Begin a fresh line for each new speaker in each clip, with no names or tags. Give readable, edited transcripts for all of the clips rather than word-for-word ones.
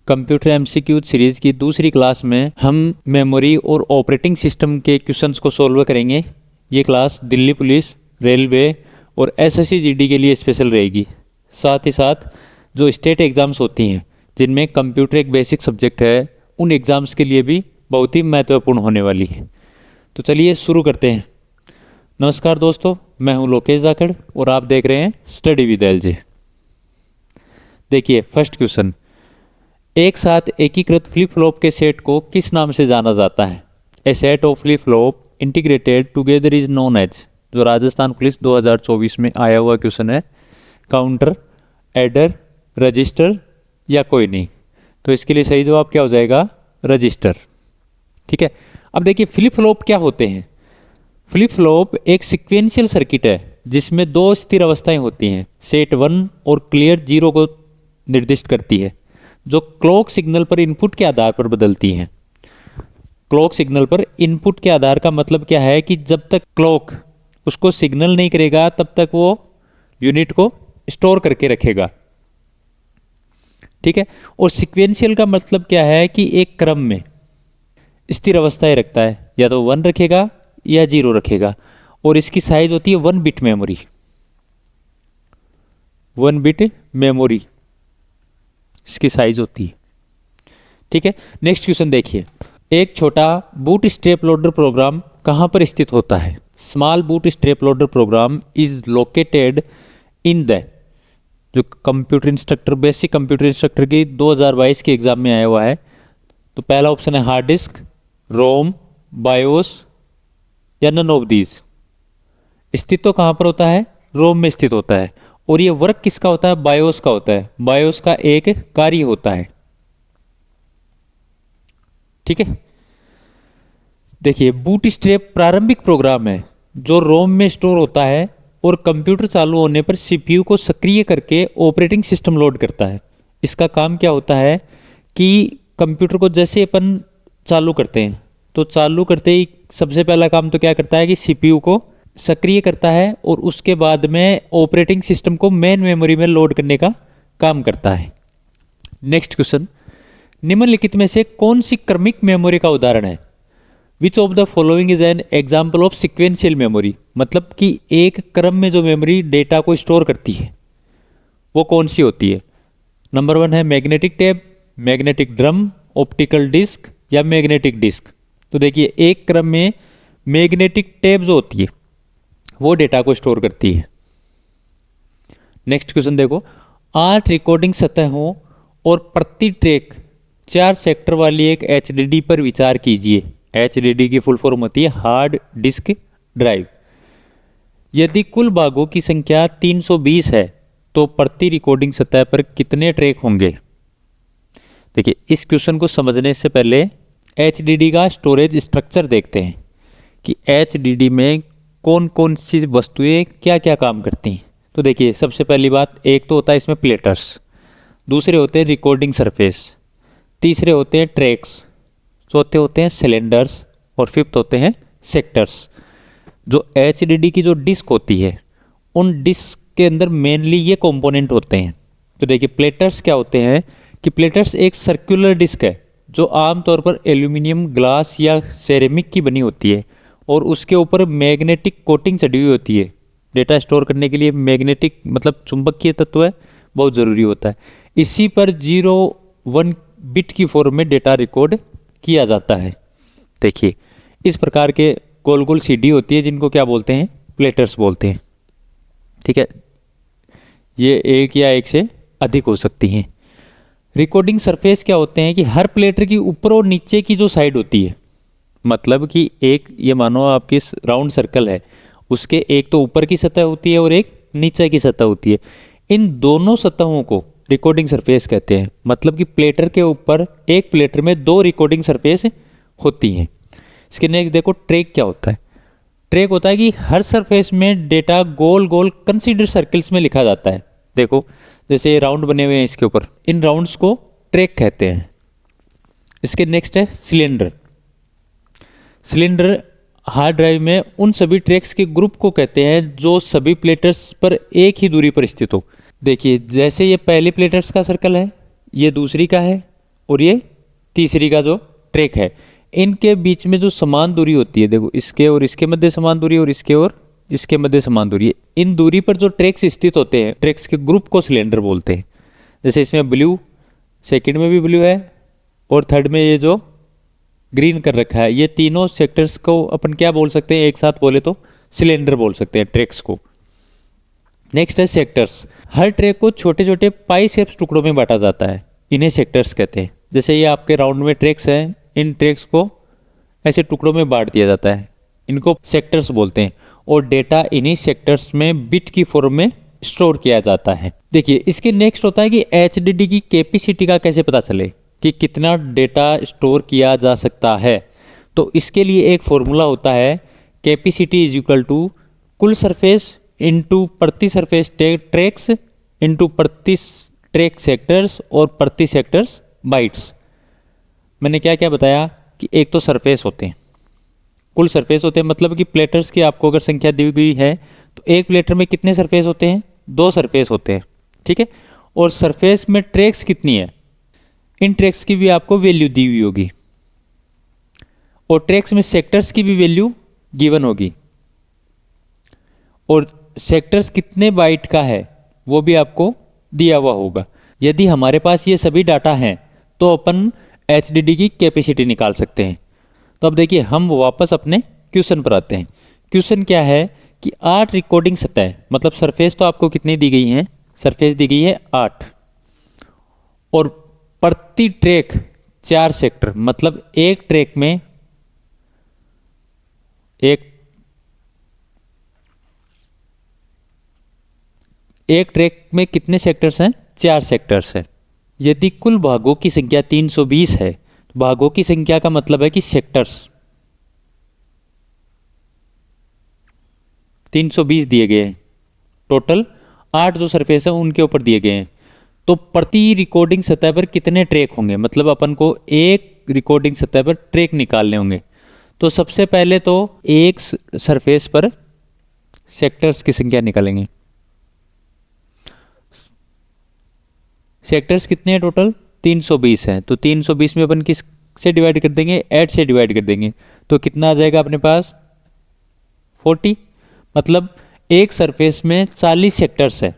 Computer MCQ series की दूसरी class में हम मेमोरी और ऑपरेटिंग सिस्टम के क्वेश्चंस को सॉल्व करेंगे। ये क्लास दिल्ली पुलिस, रेलवे और एसएससी जीडी के लिए स्पेशल रहेगी। साथ ही साथ जो स्टेट एग्ज़ाम्स होती हैं जिनमें कंप्यूटर एक बेसिक सब्जेक्ट है, उन एग्ज़ाम्स के लिए भी बहुत ही महत्वपूर्ण होने वाली है। तो चलिए शुरू करते हैं। नमस्कार दोस्तों, मैं हूं लोकेश जाखड़ और आप देख रहे हैं स्टडी विद एलजे। देखिए फर्स्ट क्वेश्चन, एक साथ एकीकृत फ्लिप फ्लॉप के सेट को किस नाम से जाना जाता है? A set of flip flop integrated together is known as. जो राजस्थान पुलिस 2024 में आया हुआ क्वेश्चन है। काउंटर, एडर, रजिस्टर या कोई नहीं। तो इसके लिए सही जवाब क्या हो जाएगा? रजिस्टर। ठीक है। अब देखिए फ्लिप फ्लॉप क्या होते हैं। फ्लिप फ्लॉप एक सिक्वेंशियल सर्किट है जिसमें दो स्थिर अवस्थाएं होती हैं। सेट 1 और क्लियर 0 को निर्दिष्ट करती है, जो क्लॉक सिग्नल पर इनपुट के आधार पर बदलती हैं। क्लॉक सिग्नल पर इनपुट के आधार का मतलब क्या है कि जब तक क्लॉक उसको सिग्नल नहीं करेगा तब तक वो यूनिट को स्टोर करके रखेगा। ठीक है। और सीक्वेंशियल का मतलब क्या है कि एक क्रम में स्थिर अवस्थाएं रखता है, या तो 1 रखेगा या 0 रखेगा। और इसकी साइज होती है 1 बिट मेमोरी। 1 बिट मेमोरी इसकी साइज होती है। ठीक है। नेक्स्ट क्वेश्चन देखिए, एक छोटा बूट स्ट्रैप लोडर प्रोग्राम कहां पर स्थित होता है? Small boot strap loader program is located in the, जो computer instructor, basic computer instructor की 2022 के एग्जाम में आया हुआ है। तो पहला ऑप्शन है हार्ड डिस्क, रोम, बायोस या नन ऑफ दीज। स्थित तो कहां पर होता है? रोम में स्थित होता है। और ये वर्क किसका होता है? बायोस का होता है। बायोस का एक कार्य होता है। ठीक है। देखिए बूट स्ट्रैप प्रारंभिक प्रोग्राम है जो रोम में स्टोर होता है और कंप्यूटर चालू होने पर सीपीयू को सक्रिय करके ऑपरेटिंग सिस्टम लोड करता है। इसका काम क्या होता है कि कंप्यूटर को जैसे अपन चालू करते हैं तो चालू करते ही सबसे पहला काम तो क्या करता है कि सीपीयू को सक्रिय करता है और उसके बाद में ऑपरेटिंग सिस्टम को मेन मेमोरी में लोड करने का काम करता है। नेक्स्ट क्वेश्चन, निम्नलिखित में से कौन सी क्रमिक मेमोरी का उदाहरण है? Which of the following is an example of sequential memory. मतलब कि एक क्रम में जो मेमोरी डेटा को स्टोर करती है वो कौन सी होती है? नंबर 1 है magnetic tape, magnetic drum, optical disk या मैग्नेटिक डिस्क। तो देखिए एक क्रम में मैग्नेटिक टेप जो होती है वो डेटा को स्टोर करती है। नेक्स्ट क्वेश्चन देखो, 8 रिकॉर्डिंग सतहों और प्रति ट्रैक 4 सेक्टर वाली एक एचडीडी पर विचार कीजिए। एचडीडी की फुल फॉर्म होती है हार्ड डिस्क ड्राइव। यदि कुल भागों की संख्या 320 है तो प्रति रिकॉर्डिंग सतह पर कितने ट्रैक होंगे? देखिए इस क्वेश्चन को समझने से पहले एचडीडी का स्टोरेज स्ट्रक्चर देखते हैं कि एचडीडी में कौन कौन सी वस्तुएं क्या क्या काम करती हैं। तो देखिए सबसे पहली बात, एक तो होता है इसमें प्लेटर्स, दूसरे होते हैं रिकॉर्डिंग सरफेस, तीसरे होते हैं ट्रैक्स, चौथे होते हैं सिलेंडर्स और फिफ्थ होते हैं सेक्टर्स। जो एचडीडी की जो डिस्क होती है उन डिस्क के अंदर मेनली ये कंपोनेंट होते हैं। तो देखिए प्लेटर्स क्या होते हैं कि प्लेटर्स एक सर्कुलर डिस्क है जो आमतौर पर एल्यूमिनियम, ग्लास या सेरेमिक की बनी होती है और उसके ऊपर मैग्नेटिक कोटिंग चढ़ी हुई होती है। डेटा स्टोर करने के लिए मैग्नेटिक मतलब चुंबकीय तत्व है, बहुत ज़रूरी होता है। इसी पर 0-1 बिट की फॉर्म में डेटा रिकॉर्ड किया जाता है। देखिए इस प्रकार के गोल गोल सीडी होती है जिनको क्या बोलते हैं? प्लेटर्स बोलते हैं। ठीक है। ये एक या एक से अधिक हो सकती हैं। रिकॉर्डिंग सरफेस क्या होते हैं कि हर प्लेटर की ऊपर और नीचे की जो साइड होती है, मतलब कि एक ये मानो आपकी राउंड सर्कल है, उसके एक तो ऊपर की सतह होती है और एक नीचे की सतह होती है। इन दोनों सतहों को रिकॉर्डिंग सरफेस कहते हैं। मतलब कि प्लेटर के ऊपर एक प्लेटर में 2 रिकॉर्डिंग सरफेस होती हैं। इसके नेक्स्ट देखो ट्रैक क्या होता है। ट्रैक होता है कि हर सरफेस में डेटा गोल गोल कंसीडर सर्कल्स में लिखा जाता है। देखो जैसे राउंड बने हुए हैं इसके ऊपर, इन राउंड्स को ट्रैक कहते हैं। इसके नेक्स्ट है सिलेंडर। सिलेंडर हार्ड ड्राइव में उन सभी ट्रैक्स के ग्रुप को कहते हैं जो सभी प्लेटर्स पर एक ही दूरी पर स्थित हो। देखिए जैसे ये पहले प्लेटर्स का सर्कल है, ये दूसरी का है और ये तीसरी का जो ट्रैक है, इनके बीच में जो समान दूरी होती है, देखो इसके और इसके मध्य समान दूरी और इसके और इसके मध्य समान दूरी है, इन दूरी पर जो ट्रैक्स स्थित होते हैं, ट्रैक्स के ग्रुप को सिलेंडर बोलते हैं। जैसे इसमें ब्लू, सेकंड में भी ब्लू है और थर्ड में ये जो ग्रीन कर रखा है, ये तीनों सेक्टर्स को अपन क्या बोल सकते हैं, एक साथ बोले तो सिलेंडर बोल सकते हैं ट्रैक्स को। नेक्स्ट है सेक्टर्स। हर ट्रैक को छोटे छोटे पाई शेप्स टुकड़ों में बांटा जाता है, इन्हें सेक्टर्स कहते हैं। जैसे ये आपके राउंड में ट्रैक्स हैं, इन ट्रैक्स को ऐसे टुकड़ों में बांट दिया जाता है, इनको सेक्टर्स बोलते हैं। और डेटा इन्हीं सेक्टर्स में बिट की फॉर्म में स्टोर किया जाता है। देखिए इसके नेक्स्ट होता है कि एचडीडी की कैपेसिटी का कैसे पता चले कि कितना डेटा स्टोर किया जा सकता है। तो इसके लिए एक फॉर्मूला होता है, कैपेसिटी इज इक्वल टू कुल सरफेस इनटू प्रति सरफेस ट्रैक्स इनटू प्रति ट्रैक सेक्टर्स और प्रति सेक्टर्स बाइट्स। मैंने क्या क्या बताया कि एक तो सरफेस होते हैं, कुल सरफेस होते हैं, मतलब कि प्लेटर्स की आपको अगर संख्या दी हुई है तो एक प्लेटर में कितने सरफेस होते हैं, 2 सरफेस होते हैं, ठीक है। और सरफेस में ट्रैक्स कितनी है, इन ट्रैक्स की भी आपको वैल्यू दी हुई होगी और ट्रैक्स में सेक्टर्स की भी वैल्यू गिवन होगी और सेक्टर्स कितने बाइट का है वो भी आपको दिया हुआ होगा। यदि हमारे पास ये सभी डाटा हैं तो अपन एचडीडी की कैपेसिटी निकाल सकते हैं। तो अब देखिए हम वापस अपने क्वेश्चन पर आते हैं। क्वेश्चन क्या है कि 8 रिकॉर्डिंग सतह, मतलब सरफेस तो आपको कितनी दी गई है, सरफेस दी गई है 8 और प्रति ट्रैक 4 सेक्टर, मतलब एक ट्रैक में एक ट्रैक में कितने सेक्टर्स हैं, 4 सेक्टर्स हैं। यदि कुल भागों की संख्या 320 है तो भागों की संख्या का मतलब है कि सेक्टर्स 320 दिए गए हैं, टोटल 8 जो सरफेस है उनके ऊपर दिए गए हैं। तो प्रति रिकॉर्डिंग सतह पर कितने ट्रैक होंगे, मतलब अपन को एक रिकॉर्डिंग सतह पर ट्रैक निकालने होंगे। तो सबसे पहले तो एक सरफेस पर सेक्टर्स की संख्या निकालेंगे। सेक्टर्स कितने हैं टोटल, 320 हैं, तो 320 में अपन किस से डिवाइड कर देंगे, 8 से डिवाइड कर देंगे, तो कितना आ जाएगा अपने पास 40। मतलब एक सरफेस में 40 सेक्टर्स है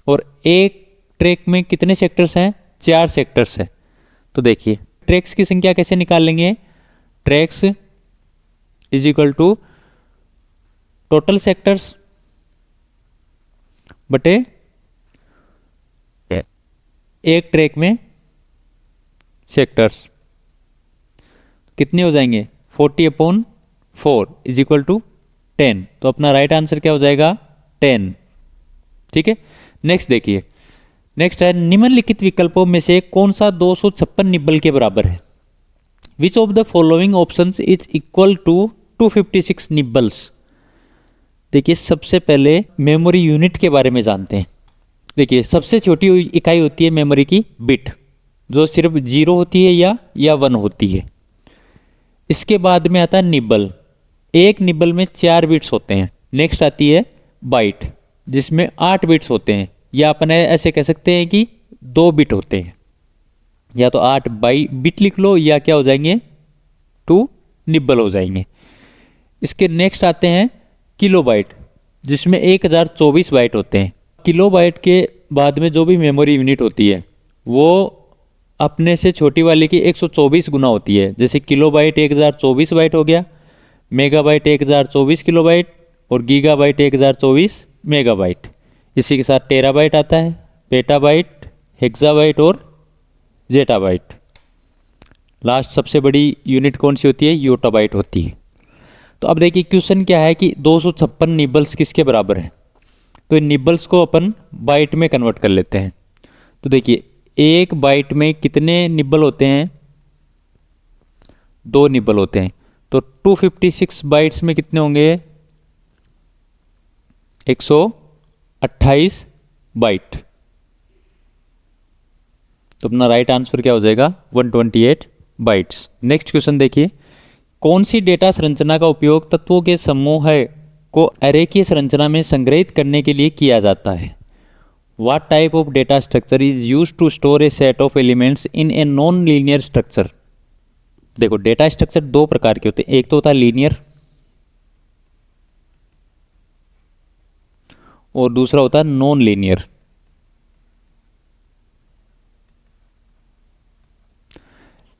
और एक ट्रैक में कितने सेक्टर्स हैं, 4 सेक्टर्स है। तो देखिए ट्रैक्स की संख्या कैसे निकाल लेंगे, tracks is equal to total sectors बटे एक ट्रैक में सेक्टर्स, कितने हो जाएंगे 40/4 इज इक्वल टू 10। तो अपना राइट आंसर क्या हो जाएगा 10, ठीक है। नेक्स्ट देखिए, नेक्स्ट है निम्नलिखित विकल्पों में से कौन सा 256 निब्बल के बराबर है। Which of the following options is equal to 256 nibbles. देखिए सबसे पहले मेमोरी यूनिट के बारे में जानते हैं। देखिए सबसे छोटी इकाई होती है मेमोरी की बिट, जो सिर्फ 0 होती है या 1 होती है। इसके बाद में आता है निब्बल, एक निब्बल में 4 बिट्स होते हैं। नेक्स्ट आती है बाइट जिसमें 8 बिट्स होते हैं, या अपन ऐसे कह सकते हैं कि 2 बिट होते हैं, या तो 8 बिट लिख लो या क्या हो जाएंगे 2 निब्बल हो जाएंगे। इसके नेक्स्ट आते हैं किलोबाइट जिसमें 1024 बाइट होते हैं। किलोबाइट के बाद में जो भी मेमोरी यूनिट होती है वो अपने से छोटी वाले की 124 गुना होती है। जैसे किलोबाइट 1024 बाइट हो गया, मेगाबाइट 1024 किलोबाइट और गीगाबाइट 1024 मेगाबाइट। इसी के साथ टेराबाइट आता है, पेटाबाइट, हेक्साबाइट और जेटाबाइट। लास्ट सबसे बड़ी यूनिट कौन सी होती है, योटाबाइट होती है। तो अब देखिए क्वेश्चन क्या है कि 256 निबल्स किसके बराबर है। तो इन निबल्स को अपन बाइट में कन्वर्ट कर लेते हैं। तो देखिए एक बाइट में कितने निबल होते हैं, 2 निबल होते हैं। तो 256 बाइट्स में कितने होंगे, 128 बाइट। तो अपना राइट आंसर क्या हो जाएगा 128 बाइट्स। नेक्स्ट क्वेश्चन देखिए, कौन सी डेटा संरचना का उपयोग तत्वों के समूह को अरेखीय संरचना में संग्रहित करने के लिए किया जाता है। What type of data structure is use to store a set of elements in a non linear structure. देखो डेटा स्ट्रक्चर दो प्रकार के होते हैं, एक तो होता है लीनियर और दूसरा होता है नॉन लीनियर।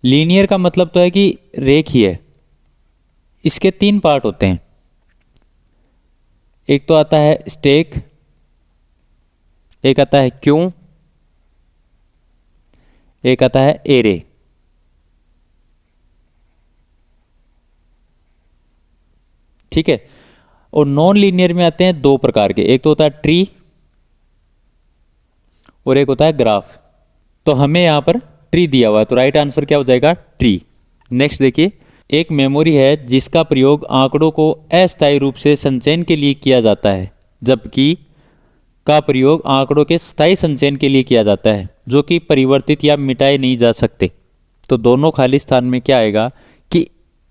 लीनियर का मतलब तो है कि रेखीय। इसके तीन पार्ट होते हैं, एक तो आता है स्टैक, एक आता है क्यू, एक आता है एरे। ठीक है। और नॉन लीनियर में आते हैं दो प्रकार के, एक तो होता है ट्री और एक होता है ग्राफ। तो हमें यहां पर ट्री दिया हुआ है, तो राइट आंसर क्या हो जाएगा? ट्री। नेक्स्ट देखिए, एक मेमोरी है जिसका प्रयोग आंकड़ों को अस्थायी रूप से संचयन के लिए किया जाता है, जबकि का प्रयोग आंकड़ों के स्थायी संचयन के लिए किया जाता है, जो कि परिवर्तित या मिटाए नहीं जा सकते। तो दोनों खाली स्थान में क्या आएगा कि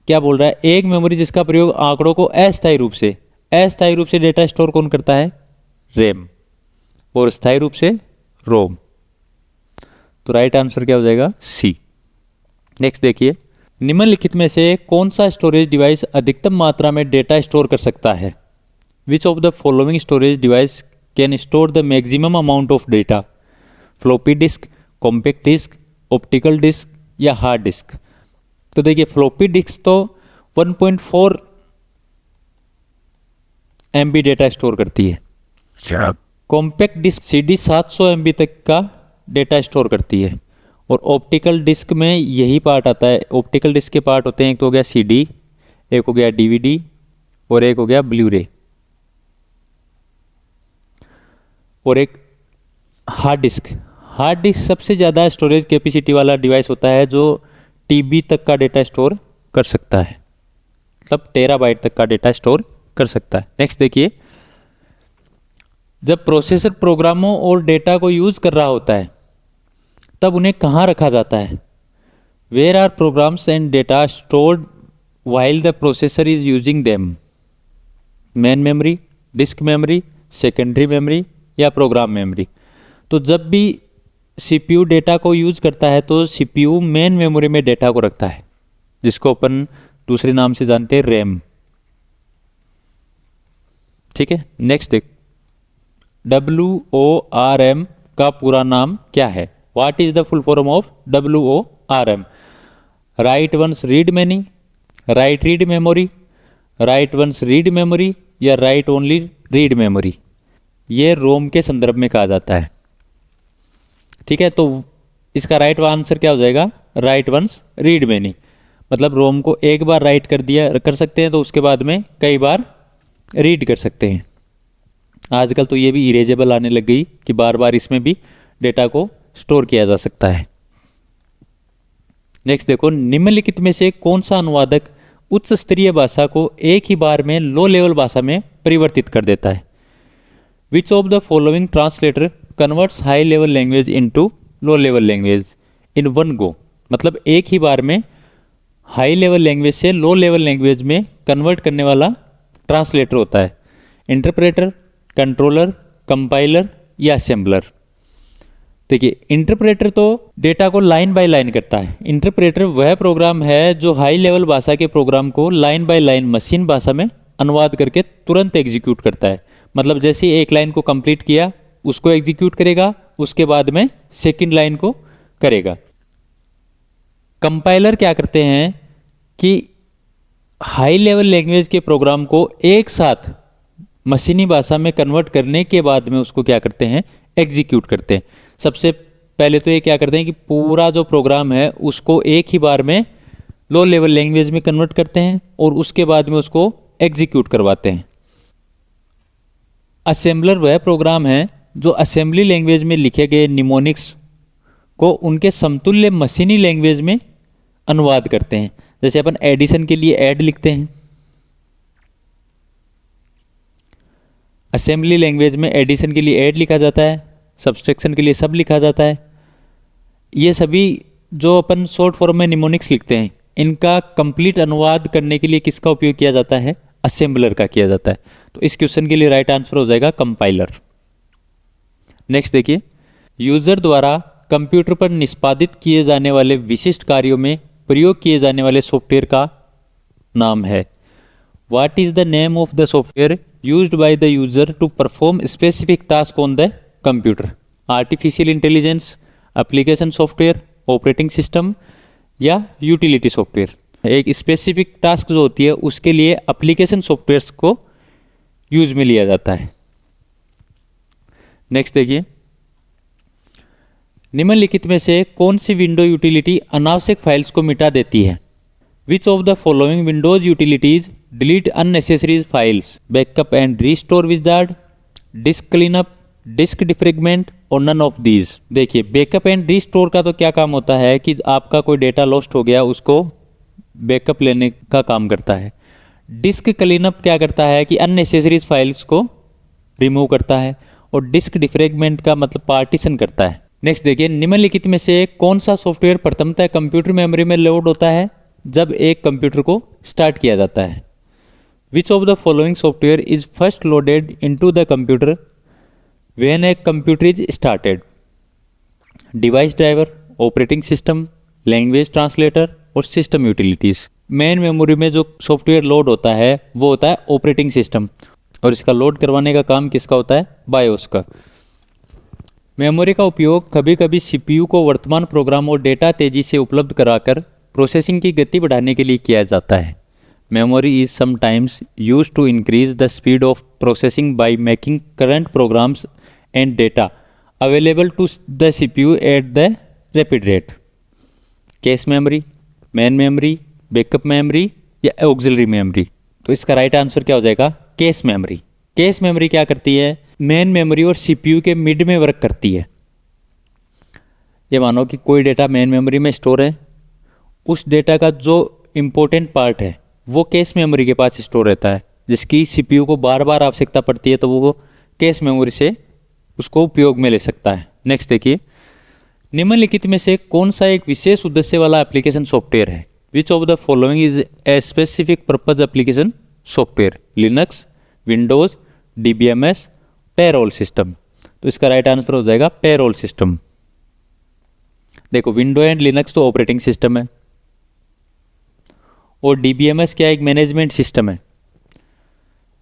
क्या बोल रहा है, एक मेमोरी जिसका प्रयोग आंकड़ों को अस्थायी रूप से डेटा स्टोर कौन करता है? रैम। और स्थायी रूप से रोम। तो राइट आंसर क्या हो जाएगा? सी। नेक्स्ट देखिए, निम्नलिखित में से कौन सा स्टोरेज डिवाइस अधिकतम मात्रा में डेटा स्टोर कर सकता है? Which of the following storage device can store the maximum amount of data? Floppy disk, compact disk, optical disk या हार्ड डिस्क? तो देखिए फ्लॉपी डिस्क तो 1.4 MB डेटा स्टोर करती है। कॉम्पैक्ट डिस्क CD 700 MB तक का डेटा स्टोर करती है। और ऑप्टिकल डिस्क में यही पार्ट आता है। ऑप्टिकल डिस्क के पार्ट होते हैं, एक तो हो गया CD, एक हो गया DVD और एक हो गया ब्लू रे, और एक हार्ड डिस्क। हार्ड डिस्क सबसे ज़्यादा स्टोरेज कैपेसिटी वाला डिवाइस होता है, जो TB तक का डेटा स्टोर कर सकता है, मतलब टेराबाइट तक का डेटा स्टोर कर सकता है। नेक्स्ट देखिए, जब प्रोसेसर प्रोग्रामों और डेटा को यूज कर रहा होता है तब उन्हें कहाँ रखा जाता है? Where are programs and data stored while the processor is using them? Main memory, disk memory, secondary memory या प्रोग्राम मेमोरी? तो जब भी CPU डेटा को यूज करता है तो CPU मेन मेमोरी में डेटा को रखता है, जिसको अपन दूसरे नाम से जानते हैं रैम। ठीक है। नेक्स्ट देख, WORM का पूरा नाम क्या है? What is the full form of WORM? Write once read many, write read memory, write once read memory या राइट ओनली रीड मेमोरी? ये रोम के संदर्भ में कहा जाता है। ठीक है, तो इसका राइट आंसर क्या हो जाएगा? Write once read many. मतलब रोम को एक बार राइट कर सकते हैं, तो उसके बाद में कई बार रीड कर सकते हैं। आजकल तो ये भी इरेजेबल आने लग गई कि बार बार इसमें भी डेटा को स्टोर किया जा सकता है। नेक्स्ट देखो, निम्नलिखित में से कौन सा अनुवादक उच्च स्तरीय भाषा को एक ही बार में लो लेवल भाषा में परिवर्तित कर देता है? Which of the following translator converts high level language into low level language in one go? मतलब एक ही बार में हाई लेवल लैंग्वेज से लो लेवल लैंग्वेज में कन्वर्ट करने वाला ट्रांसलेटर होता है। इंटरप्रेटर, कंट्रोलर, कंपाइलर या असेंबलर? देखिए, इंटरप्रेटर तो डेटा को लाइन बाय लाइन करता है। इंटरप्रेटर वह प्रोग्राम है जो हाई लेवल भाषा के प्रोग्राम को लाइन बाय लाइन मशीन भाषा में अनुवाद करके तुरंत एग्जीक्यूट करता है। मतलब जैसे एक लाइन को कंप्लीट किया, उसको एग्जीक्यूट करेगा, उसके बाद में सेकंड लाइन को करेगा। कंपाइलर क्या करते हैं कि हाई लेवल लैंग्वेज के प्रोग्राम को एक साथ मशीनी भाषा में कन्वर्ट करने के बाद में उसको क्या करते हैं? एग्जीक्यूट करते हैं। सबसे पहले तो ये क्या करते हैं कि पूरा जो प्रोग्राम है उसको एक ही बार में लो लेवल लैंग्वेज में कन्वर्ट करते हैं और उसके बाद में उसको एग्जीक्यूट करवाते हैं। असेंबलर वह प्रोग्राम है जो असेंबली लैंग्वेज में लिखे गए निमोनिक्स को उनके समतुल्य मशीनी लैंग्वेज में अनुवाद करते हैं। जैसे अपन एडिशन के लिए ऐड लिखते हैं, असेंबली लैंग्वेज में एडिशन के लिए ऐड लिखा जाता है, सब्सट्रैक्शन के लिए सब लिखा जाता है। ये सभी जो अपन शॉर्ट फॉर्म में निमोनिक्स लिखते हैं, इनका कंप्लीट अनुवाद करने के लिए किसका उपयोग किया जाता है? असेंबलर का किया जाता है। तो इस क्वेश्चन के लिए राइट आंसर हो जाएगा कंपाइलर। नेक्स्ट देखिए, यूजर द्वारा कंप्यूटर पर निष्पादित किए जाने वाले विशिष्ट कार्यों में प्रयोग किए जाने वाले सॉफ्टवेयर का नाम है। What is the name of the software used by the user to perform specific task on the computer? Artificial intelligence, application software, operating system या यूटिलिटी सॉफ्टवेयर। एक स्पेसिफिक टास्क जो होती है उसके लिए एप्लीकेशन सॉफ्टवेयर्स को यूज में लिया जाता है। नेक्स्ट देखिए, निम्नलिखित में से कौन सी विंडो यूटिलिटी अनावश्यक फाइल्स को मिटा देती है? Which of the following windows utilities delete unnecessary files? Backup and restore wizard, disk cleanup, disk defragment और नन ऑफ दीज। देखिए, बैकअप एंड रीस्टोर का तो क्या काम होता है कि आपका कोई डेटा लॉस्ट हो गया उसको बैकअप लेने का काम करता है। डिस्क क्लीनअप क्या करता है कि अननेसेसरी फाइल्स को रिमूव करता है, और डिस्क डिफ्रेगमेंट का मतलब पार्टीशन करता है। नेक्स्ट देखिए, निम्नलिखित में से कौन सा सॉफ्टवेयर प्रथमतः कंप्यूटर मेमोरी में लोड होता है जब एक कंप्यूटर को स्टार्ट किया जाता है? Which of the following software is first loaded into the computer when a computer is started? Device driver, operating system, language translator और सिस्टम यूटिलिटीज। मेन मेमोरी में जो सॉफ्टवेयर लोड होता है वो होता है ऑपरेटिंग सिस्टम, और इसका लोड करवाने का काम किसका होता है? बायोस का। मेमोरी का उपयोग कभी कभी सीपीयू को वर्तमान प्रोग्राम और डेटा तेजी से उपलब्ध कराकर प्रोसेसिंग की गति बढ़ाने के लिए किया जाता है। Memory is sometimes used to increase the speed of processing by making current programs and data available to the CPU at the rapid rate. Cache memory, main memory, backup memory या auxiliary memory? तो इसका right answer क्या हो जाएगा? Cache memory. Cache memory क्या करती है? Main memory और सीपीयू के मिड में वर्क करती है। ये मानो कि कोई डेटा मेन मेमोरी में स्टोर है, उस डेटा का जो इम्पोर्टेंट पार्ट है वो कैश मेमोरी के पास स्टोर रहता है, जिसकी सीपीयू को बार बार आवश्यकता पड़ती है तो वो कैश मेमोरी से उसको उपयोग में ले सकता है। नेक्स्ट देखिए, निम्नलिखित में से कौन सा एक विशेष उद्देश्य वाला एप्लीकेशन सॉफ्टवेयर है? Which of the following is a specific purpose application software? Linux, Windows, DBMS, payroll system. तो इसका राइट आंसर हो जाएगा पेरोल सिस्टम। देखो, विंडो एंड लिनक्स तो ऑपरेटिंग सिस्टम है, और डीबीएमएस क्या, एक मैनेजमेंट सिस्टम है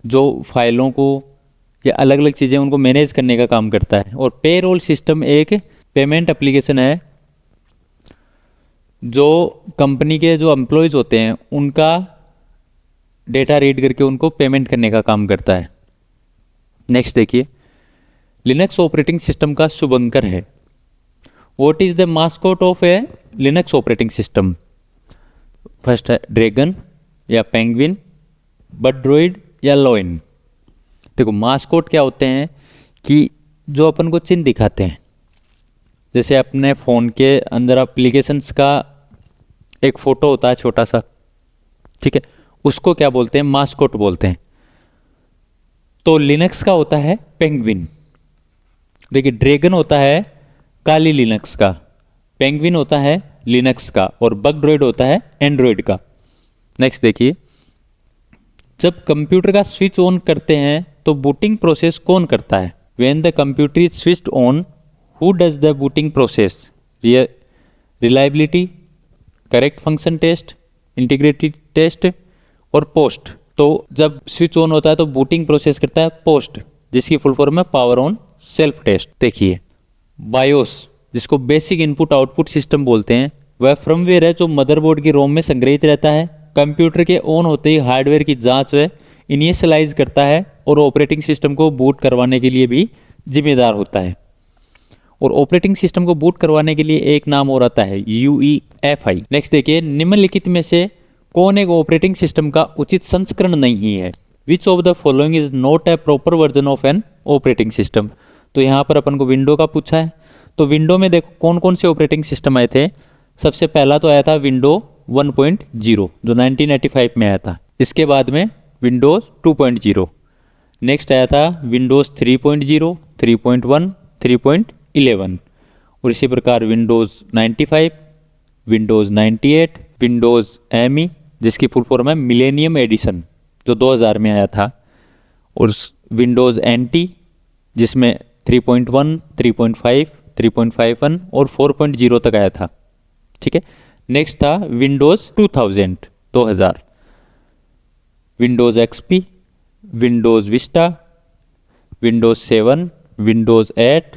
जो फाइलों को या अलग अलग चीज़ें उनको मैनेज करने का काम करता है। और पेरोल सिस्टम एक पेमेंट एप्लीकेशन है जो कंपनी के जो एम्प्लॉयज़ होते हैं उनका डेटा रीड करके उनको पेमेंट करने का काम करता है। नेक्स्ट देखिए, लिनक्स ऑपरेटिंग सिस्टम का शुभंकर है। What is the mascot of a Linux operating system? First है ड्रैगन या पेंगुइन, बड्रॉइड या लॉइन। देखो, मास्कॉट क्या होते हैं कि जो अपन को चिन्ह दिखाते हैं, जैसे अपने फ़ोन के अंदर एप्लीकेशंस का एक फ़ोटो होता है छोटा सा, ठीक है, उसको क्या बोलते हैं? मास्कॉट बोलते हैं। तो लिनक्स का होता है पेंगुइन। देखिए, ड्रैगन होता है काली लिनक्स का, पेंगुइन होता है लिनक्स का, और बगड्रॉइड होता है एंड्रॉइड का। नेक्स्ट देखिए, जब कंप्यूटर का स्विच ऑन करते हैं तो बूटिंग प्रोसेस कौन करता है? When the computer is switched on, who does the booting process? Reliability, correct function test, integrity test और पोस्ट। तो जब स्विच ऑन होता है तो बूटिंग प्रोसेस करता है पोस्ट, जिसकी फुल फॉर्म है पावर ऑन सेल्फ टेस्ट। देखिए, बायोस जिसको बेसिक इनपुट आउटपुट सिस्टम बोलते हैं, वह फर्मवेयर है जो मदरबोर्ड की रोम में संग्रहित रहता है। कंप्यूटर के ऑन होते ही हार्डवेयर की जांच व इनिशियलाइज करता है और ऑपरेटिंग सिस्टम को बूट करवाने के लिए भी जिम्मेदार होता है। और ऑपरेटिंग सिस्टम को बूट करवाने के लिए एक नाम और आता है UEFI। नेक्स्ट देखिए, निम्नलिखित में से कौन एक ऑपरेटिंग सिस्टम का उचित संस्करण नहीं है? Which of the following is not a proper version of an operating system? तो यहाँ पर अपन को विंडो का पूछा है, तो विंडो में देखो कौन कौन से ऑपरेटिंग सिस्टम आए थे। सबसे पहला तो आया था विंडो 1.0 जो 1985 में आया था। इसके बाद में विंडोज 2.0, नेक्स्ट आया था विंडोज 3.0, 3.1, 3.11, और इसी प्रकार विंडोज 95, विंडोज 98, विंडोज ME जिसकी फुल फॉर्म है मिलेनियम एडिशन जो 2000 में आया था, और विंडोज NT जिसमें 3.1, 3.5, 3.51 और 4.0 तक आया था। ठीक है, नेक्स्ट था Windows 2000, Windows XP, Windows Vista, Windows 7, Windows 8,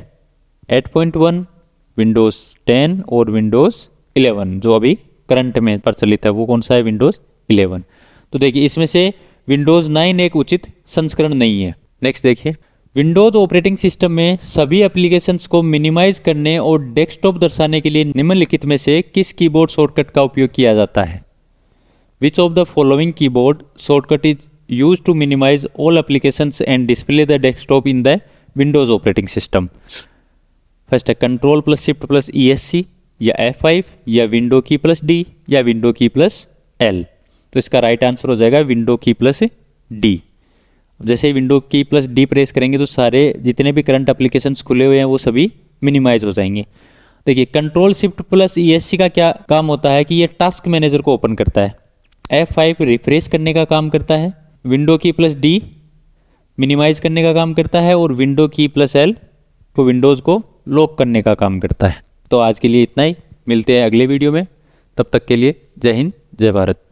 8.1, Windows 10 और विंडोज़ 11 जो अभी करंट में प्रचलित है वो कौन सा है, विंडोज़ 11। तो देखिए इसमें से विंडोज़ 9 एक उचित संस्करण नहीं है। नेक्स्ट देखिए, विंडोज़ ऑपरेटिंग सिस्टम में सभी एप्लीकेशंस को मिनिमाइज करने और डेस्कटॉप दर्शाने के लिए निम्नलिखित में से किस कीबोर्ड शॉर्टकट का उपयोग किया जाता है? Which of the following keyboard shortcut is use to minimise all applications and display the desktop in the Windows operating system? First है control plus shift plus ESC, या F5, या विंडो की प्लस D, या window key plus L। तो इसका right answer हो जाएगा window key plus D। जैसे ही window key plus D press करेंगे तो सारे जितने भी करंट एप्लीकेशंस खुले हुए हैं वो सभी मिनिमाइज हो जाएंगे। देखिए कंट्रोल शिफ्ट प्लस ESC का क्या काम होता है कि ये टास्क मैनेजर को ओपन करता है, F5 रिफ्रेश करने का काम करता है, window key plus D minimise करने का काम करता है और विंडो की प्लस L तो विंडोज़ को लॉक करने का काम करता है। तो आज के लिए इतना ही, मिलते हैं अगले वीडियो में, तब तक के लिए जय हिंद जय भारत।